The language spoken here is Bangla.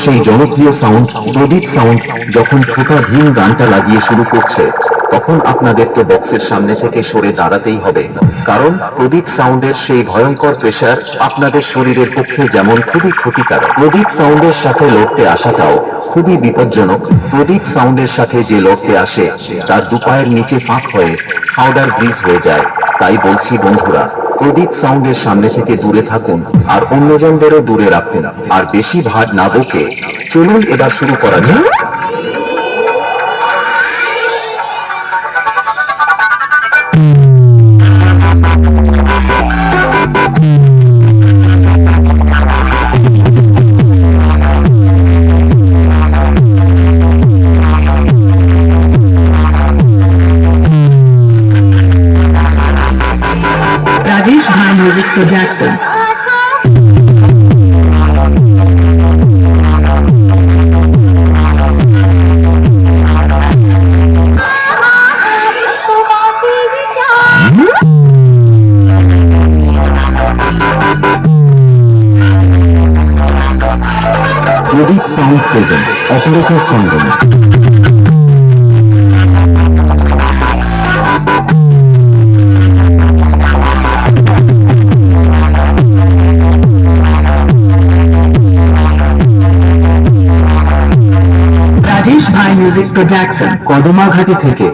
সেই জনপ্রিয় সাউন্ড প্রদীপ সাউন্ড যখন ছোটা ভীম গানটা লাগিয়ে শুরু করছে, তখন আপনাদেরকে বক্সের সামনে থেকে সরে দাঁড়াতেই হবে, কারণ প্রদীপ সাউন্ডের সেই ভয়ঙ্কর প্রেসার আপনাদের শরীরের পক্ষে যেমন খুবই ক্ষতিকারক, প্রদীপ সাউন্ডের সাথে লড়তে আসাটাও খুবই বিপজ্জনক। প্রদীপ সাউন্ডের সাথে যে লড়তে আসে তার দুপায়ের নিচে ফাঁক হয়ে হাওড়ার ব্রিজ হয়ে যায়। তাই বলছি বন্ধুরা, প্রদীপ সাউন্ডের সামনে থেকে দূরে থাকুন আর অন্যজনদেরও দূরে রাখুন। আর বেশি ভাট না বকে চলুন এবার শুরু করা যাক। Rajesh Bhai Music Production. প্রদীপ সাউন্ড প্রেজেন্ট অপারেটর চন্দন। Rajesh Bhai Music Production. Kadamaghati থেকে